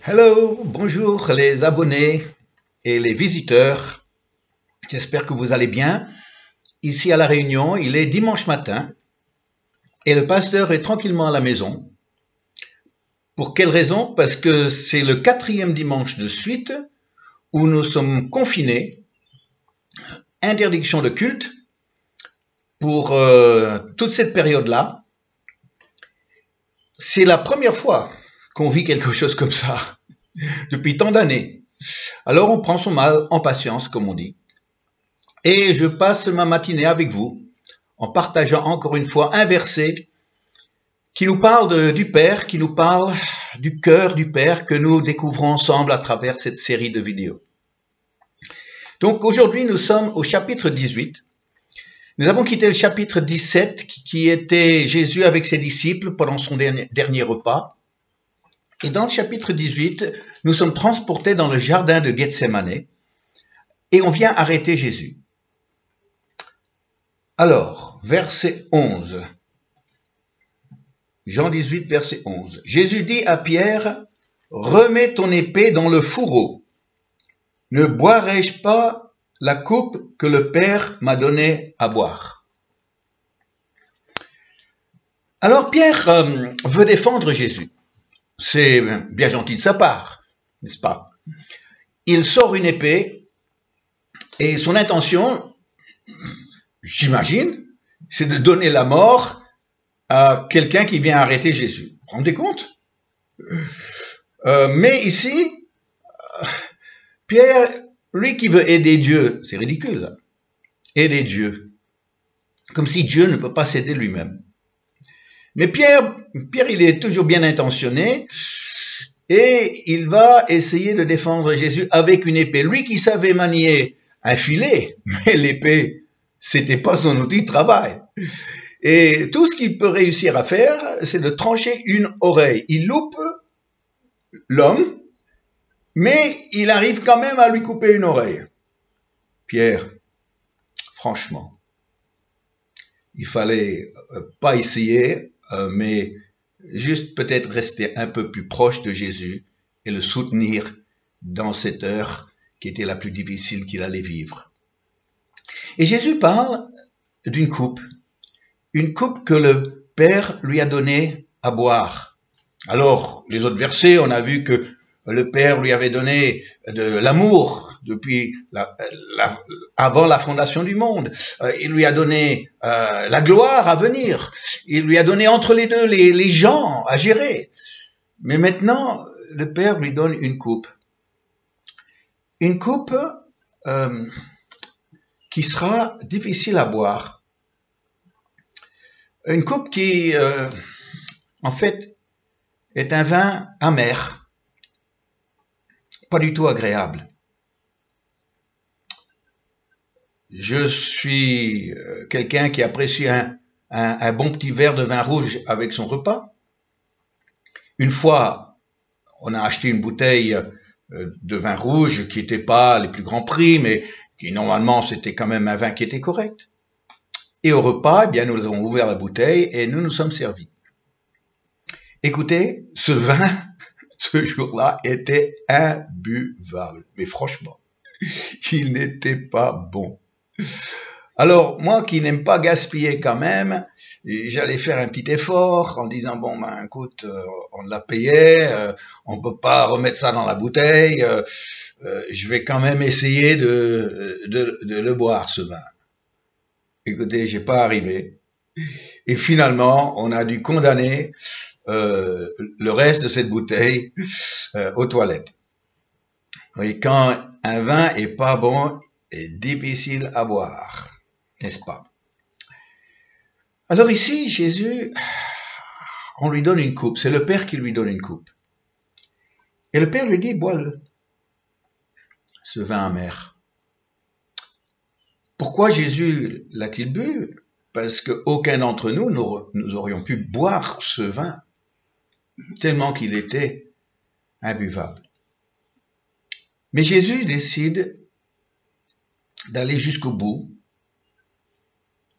Hello, bonjour les abonnés et les visiteurs. J'espère que vous allez bien. Ici à La Réunion, il est dimanche matin et le pasteur est tranquillement à la maison. Pour quelle raison? Parce que c'est le 4e dimanche de suite où nous sommes confinés, interdiction de culte pour toute cette période-là. C'est la première fois qu'on vit quelque chose comme ça depuis tant d'années. Alors on prend son mal en patience, comme on dit. Et je passe ma matinée avec vous en partageant encore une fois un verset qui nous parle du Père, qui nous parle du cœur du Père que nous découvrons ensemble à travers cette série de vidéos. Donc aujourd'hui, nous sommes au chapitre 18. Nous avons quitté le chapitre 17 qui était Jésus avec ses disciples pendant son dernier repas. Et dans le chapitre 18, nous sommes transportés dans le jardin de Gethsémane et on vient arrêter Jésus. Alors, verset 11. Jean 18, verset 11. Jésus dit à Pierre, « Remets ton épée dans le fourreau. Ne boirai-je pas la coupe que le Père m'a donnée à boire ?» Alors Pierre veut défendre Jésus. C'est bien gentil de sa part, n'est-ce pas? Il sort une épée et son intention, j'imagine, c'est de donner la mort à quelqu'un qui vient arrêter Jésus. Vous vous rendez compte? Mais ici, Pierre, lui qui veut aider Dieu, c'est ridicule, aider Dieu, comme si Dieu ne peut pas s'aider lui-même. Mais Pierre, il est toujours bien intentionné et il va essayer de défendre Jésus avec une épée. Lui qui savait manier un filet, mais l'épée, c'était pas son outil de travail. Et tout ce qu'il peut réussir à faire, c'est de trancher une oreille. Il loupe l'homme, mais il arrive quand même à lui couper une oreille. Pierre, franchement, il fallait pas essayer, mais juste peut-être rester un peu plus proche de Jésus et le soutenir dans cette heure qui était la plus difficile qu'il allait vivre. Et Jésus parle d'une coupe, une coupe que le Père lui a donnée à boire. Alors, les autres versets, on a vu que le Père lui avait donné de l'amour depuis avant la fondation du monde. Il lui a donné la gloire à venir. Il lui a donné entre les deux les gens à gérer. Mais maintenant, le Père lui donne une coupe. Une coupe qui sera difficile à boire. Une coupe qui, en fait, est un vin amer. Pas du tout agréable. Je suis quelqu'un qui apprécie un bon petit verre de vin rouge avec son repas. Une fois, on a acheté une bouteille de vin rouge qui n'était pas les plus grands prix, mais qui normalement c'était quand même un vin qui était correct. Et au repas, eh bien, nous avons ouvert la bouteille et nous nous sommes servis. Écoutez, ce vin, ce jour-là, était imbuvable. Mais franchement, il n'était pas bon. Alors, moi qui n'aime pas gaspiller quand même, j'allais faire un petit effort en disant, bon, ben, écoute, on l'a payé, on peut pas remettre ça dans la bouteille, je vais quand même essayer de le boire, ce vin. Écoutez, j'ai pas arrivé. Et finalement, on a dû condamner le reste de cette bouteille aux toilettes. Et quand un vin est pas bon, est difficile à boire, n'est-ce pas? Alors ici, Jésus, on lui donne une coupe. C'est le Père qui lui donne une coupe. Et le Père lui dit, bois-le, ce vin amer. Pourquoi Jésus l'a-t-il bu? Parce qu'aucun d'entre nous aurions pu boire ce vin, tellement qu'il était imbuvable. Mais Jésus décide d'aller jusqu'au bout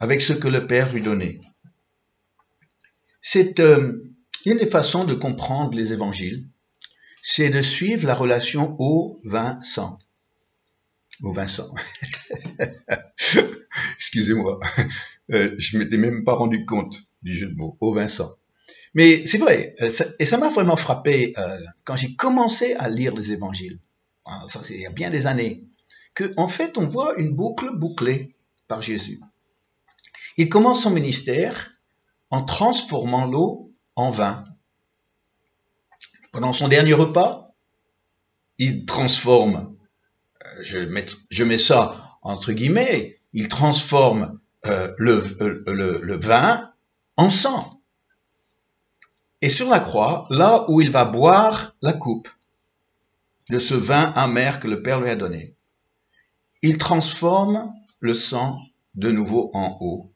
avec ce que le Père lui donnait. C'est une des façons de comprendre les évangiles. c'est de suivre la relation au vin sans. Au vin sans. Excusez-moi, je m'étais même pas rendu compte du jeu de mots, au vin sans. Mais c'est vrai, et ça m'a vraiment frappé quand j'ai commencé à lire les évangiles. Ça, c'est il y a bien des années. Que, en fait, on voit une boucle bouclée par Jésus. Il commence son ministère en transformant l'eau en vin. Pendant son dernier repas, il transforme, je mets ça entre guillemets, il transforme le vin en sang. Et sur la croix, là où il va boire la coupe de ce vin amer que le Père lui a donné, il transforme le sang de nouveau en eau.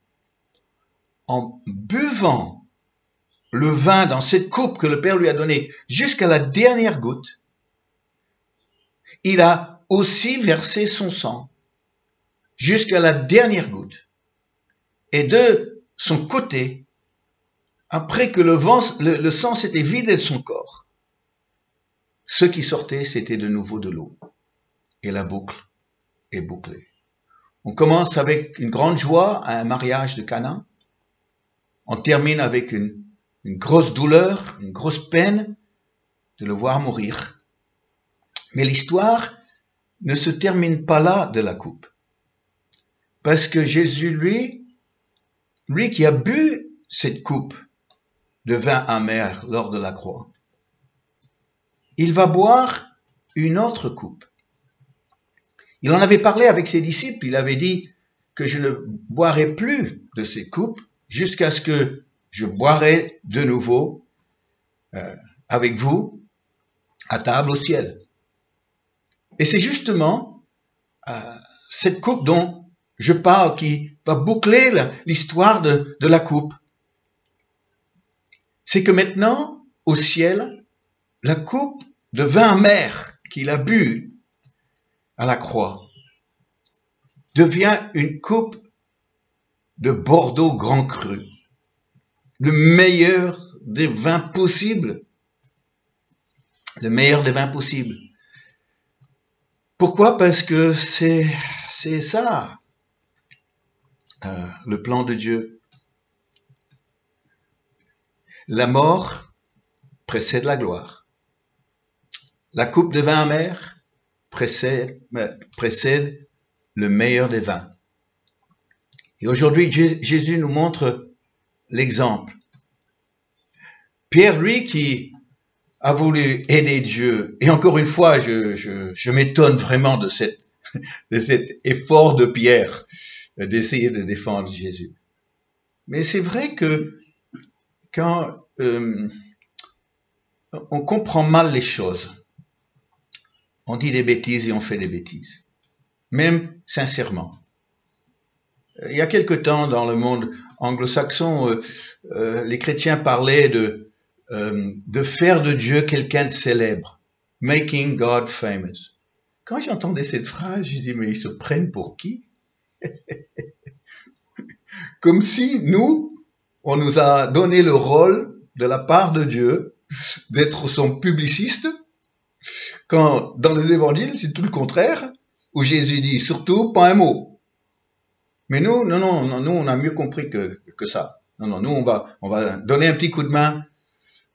En buvant le vin dans cette coupe que le Père lui a donnée jusqu'à la dernière goutte, il a aussi versé son sang jusqu'à la dernière goutte. Et de son côté, après que le sang s'était vidé de son corps, ce qui sortait, c'était de nouveau de l'eau. Et la boucle est bouclée. On commence avec une grande joie à un mariage de Cana. On termine avec une grosse douleur, une grosse peine de le voir mourir. Mais l'histoire ne se termine pas là de la coupe. Parce que Jésus, lui qui a bu cette coupe de vin amer lors de la croix, il va boire une autre coupe. Il en avait parlé avec ses disciples, il avait dit que je ne boirai plus de ces coupes jusqu'à ce que je boirai de nouveau avec vous à table au ciel. Et c'est justement cette coupe dont je parle qui va boucler l'histoire de la coupe. C'est que maintenant, au ciel, la coupe de vin amer qu'il a bu à la croix devient une coupe de Bordeaux Grand Cru, le meilleur des vins possibles. Le meilleur des vins possibles. Pourquoi? Parce que c'est ça, le plan de Dieu. La mort précède la gloire. La coupe de vin amer précède le meilleur des vins. Et aujourd'hui, Jésus nous montre l'exemple. Pierre, lui, qui a voulu aider Dieu, et encore une fois, je m'étonne vraiment de cet effort de Pierre d'essayer de défendre Jésus. Mais c'est vrai que quand on comprend mal les choses, on dit des bêtises et on fait des bêtises, même sincèrement. Il y a quelque temps, dans le monde anglo-saxon, les chrétiens parlaient de faire de Dieu quelqu'un de célèbre, making God famous. Quand j'entendais cette phrase, je dis, mais ils se prennent pour qui? Comme si nous, on nous a donné le rôle de la part de Dieu d'être son publiciste, quand dans les évangiles, c'est tout le contraire, où Jésus dit surtout pas un mot. Mais nous, nous, on a mieux compris que ça. Non, nous, on va donner un petit coup de main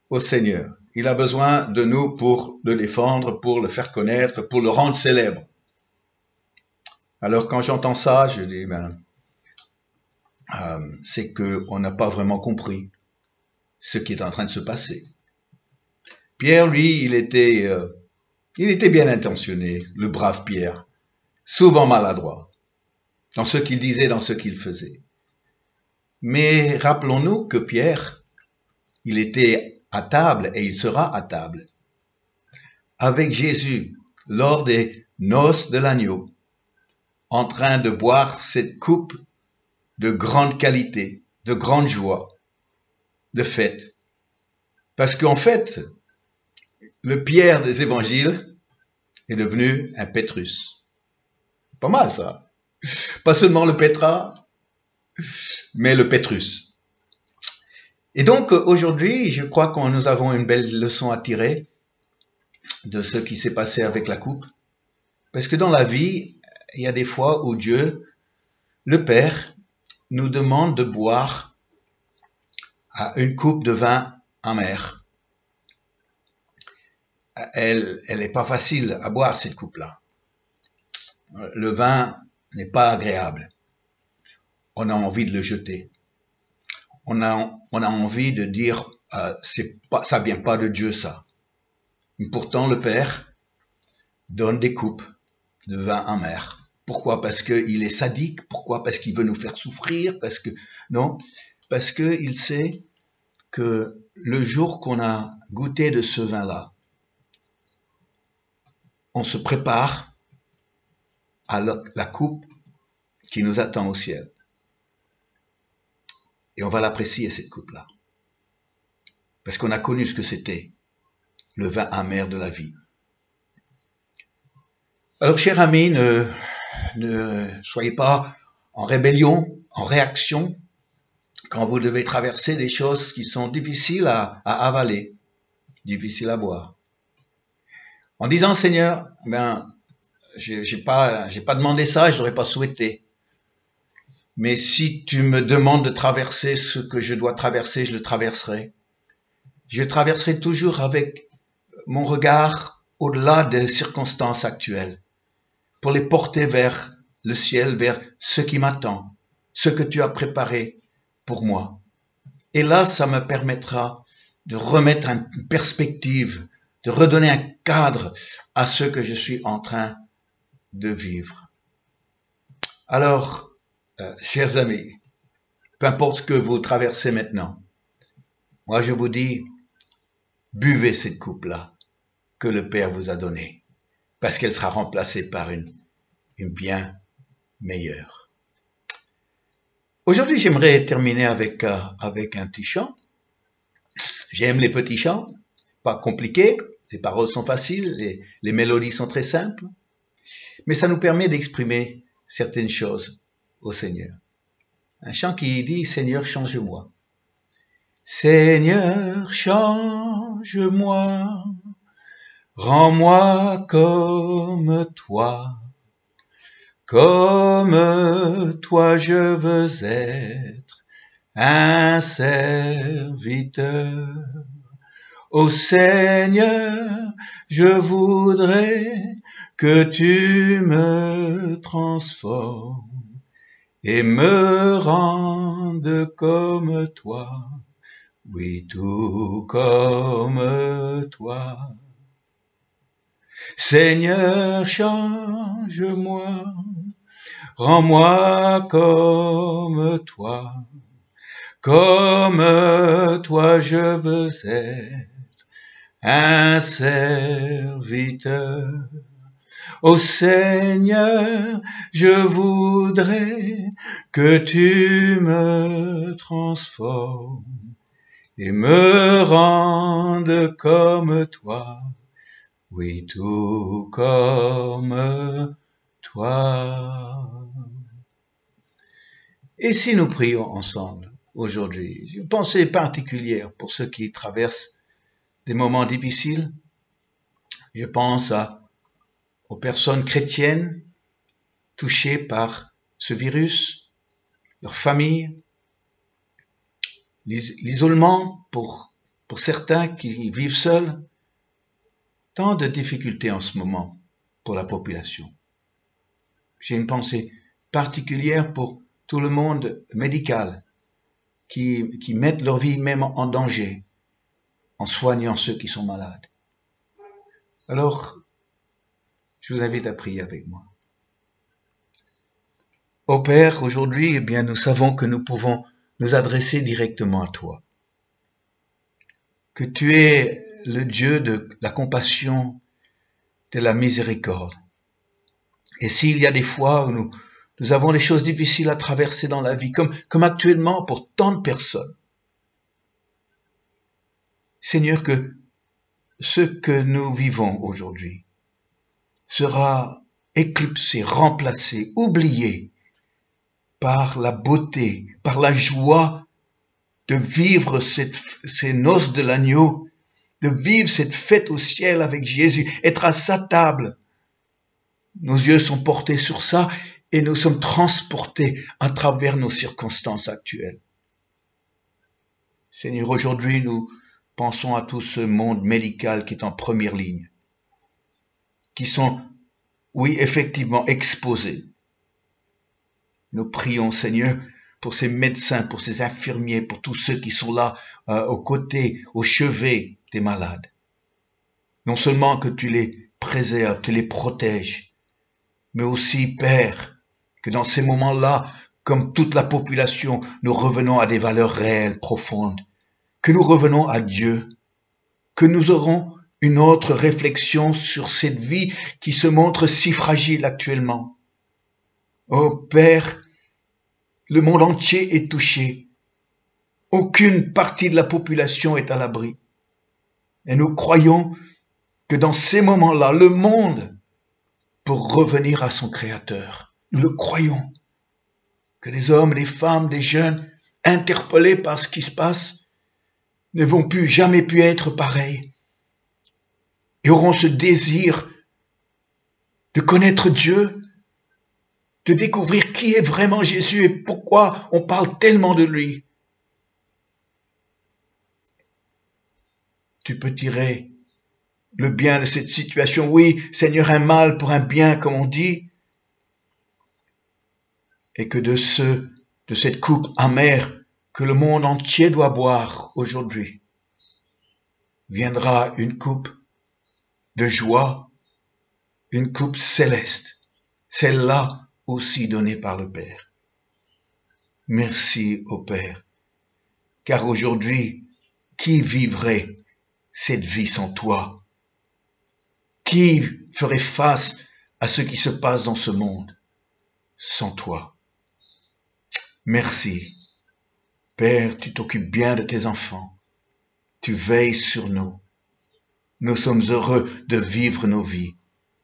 au Seigneur. Il a besoin de nous pour le défendre, pour le faire connaître, pour le rendre célèbre. Alors quand j'entends ça, je dis, c'est qu'on n'a pas vraiment compris ce qui est en train de se passer. Pierre, lui, il était bien intentionné, le brave Pierre, souvent maladroit, dans ce qu'il disait, dans ce qu'il faisait. Mais rappelons-nous que Pierre, il était à table et il sera à table avec Jésus lors des noces de l'agneau, en train de boire cette coupe de grande qualité, de grande joie, de fête. Parce qu'en fait, le Pierre des évangiles est devenu un Pétrus. Pas mal ça. Pas seulement le Pétra, mais le Pétrus. Et donc aujourd'hui, je crois que nous avons une belle leçon à tirer. de ce qui s'est passé avec la coupe. Parce que dans la vie, il y a des fois où Dieu, le Père, nous demande de boire une coupe de vin amer. Elle n'est pas facile à boire, cette coupe-là. Le vin n'est pas agréable. On a envie de le jeter. On a envie de dire, ça vient pas de Dieu, ça. Mais pourtant, le Père donne des coupes de vin amer. Pourquoi? Parce qu'il est sadique? Pourquoi? Parce qu'il veut nous faire souffrir? Non, parce qu'il sait que le jour qu'on a goûté de ce vin-là, on se prépare à la coupe qui nous attend au ciel. Et on va l'apprécier, cette coupe-là. Parce qu'on a connu ce que c'était, le vin amer de la vie. Alors, chers amis, ne soyez pas en rébellion, en réaction, quand vous devez traverser des choses qui sont difficiles à avaler, difficiles à boire. En disant, Seigneur, j'ai pas demandé ça, je n'aurais pas souhaité. Mais si tu me demandes de traverser ce que je dois traverser, je le traverserai. Je traverserai toujours avec mon regard au-delà des circonstances actuelles, pour les porter vers le ciel, vers ce qui m'attend, ce que tu as préparé pour moi. Et là, ça me permettra de remettre une perspective, de redonner un cadre à ce que je suis en train de vivre. Alors, chers amis, peu importe ce que vous traversez maintenant, moi je vous dis, buvez cette coupe-là que le Père vous a donnée, parce qu'elle sera remplacée par une bien meilleure. Aujourd'hui, j'aimerais terminer avec un petit chant. J'aime les petits chants, pas compliqués, les paroles sont faciles, les mélodies sont très simples, mais ça nous permet d'exprimer certaines choses au Seigneur. Un chant qui dit « Seigneur, change-moi ». Seigneur, change-moi, rends-moi comme toi je veux être un serviteur. Ô Seigneur, je voudrais que tu me transformes et me rendes comme toi, oui, tout comme toi. Seigneur, change-moi, rends-moi comme toi je veux être un serviteur. Ô Seigneur, je voudrais que tu me transformes et me rendes comme toi, oui, tout comme toi. Et si nous prions ensemble aujourd'hui, une pensée particulière pour ceux qui traversent des moments difficiles. Je pense aux personnes chrétiennes touchées par ce virus, leurs familles, l'isolement pour certains qui vivent seuls. Tant de difficultés en ce moment pour la population. J'ai une pensée particulière pour tout le monde médical qui mettent leur vie même en danger en soignant ceux qui sont malades. Alors, je vous invite à prier avec moi. Ô Père, aujourd'hui, eh bien, nous savons que nous pouvons nous adresser directement à toi. Que tu es le Dieu de la compassion, de la miséricorde. Et s'il y a des fois où nous avons des choses difficiles à traverser dans la vie, comme actuellement pour tant de personnes, Seigneur, que ce que nous vivons aujourd'hui sera éclipsé, remplacé, oublié par la beauté, par la joie de vivre ces noces de l'agneau de vivre cette fête au ciel avec Jésus, être à sa table. Nos yeux sont portés sur ça et nous sommes transportés à travers nos circonstances actuelles. Seigneur, aujourd'hui, nous pensons à tout ce monde médical qui est en première ligne, qui sont, oui, effectivement, exposés. Nous prions, Seigneur, pour ces médecins, pour ces infirmiers, pour tous ceux qui sont là, aux côtés, au chevet des malades. Non seulement que tu les préserves, tu les protèges, mais aussi, Père, que dans ces moments-là, comme toute la population, nous revenons à des valeurs réelles, profondes, que nous revenons à Dieu, que nous aurons une autre réflexion sur cette vie qui se montre si fragile actuellement. Oh Père, le monde entier est touché. Aucune partie de la population est à l'abri. Et nous croyons que dans ces moments-là, le monde peut revenir à son Créateur. Nous le croyons. Que les hommes, les femmes, les jeunes, interpellés par ce qui se passe, ne vont plus jamais pu être pareils. Et auront ce désir de connaître Dieu, de découvrir qui est vraiment Jésus et pourquoi on parle tellement de lui. Tu peux tirer le bien de cette situation. Oui, Seigneur, un mal pour un bien, comme on dit. Et que de cette coupe amère que le monde entier doit boire aujourd'hui, viendra une coupe de joie, une coupe céleste, celle-là aussi donnée par le Père. Merci au Père, car aujourd'hui, qui vivrait cette vie sans toi? Qui ferait face à ce qui se passe dans ce monde sans toi? Merci. Père, tu t'occupes bien de tes enfants. Tu veilles sur nous. Nous sommes heureux de vivre nos vies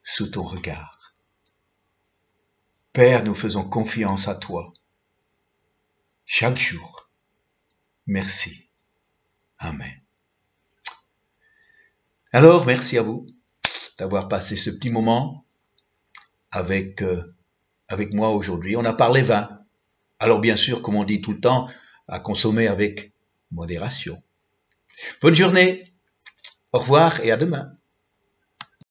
sous ton regard. Père, nous faisons confiance à toi chaque jour. Merci. Amen. Alors, merci à vous d'avoir passé ce petit moment avec moi aujourd'hui. On a parlé vin. Alors bien sûr, comme on dit tout le temps, à consommer avec modération. Bonne journée, au revoir et à demain.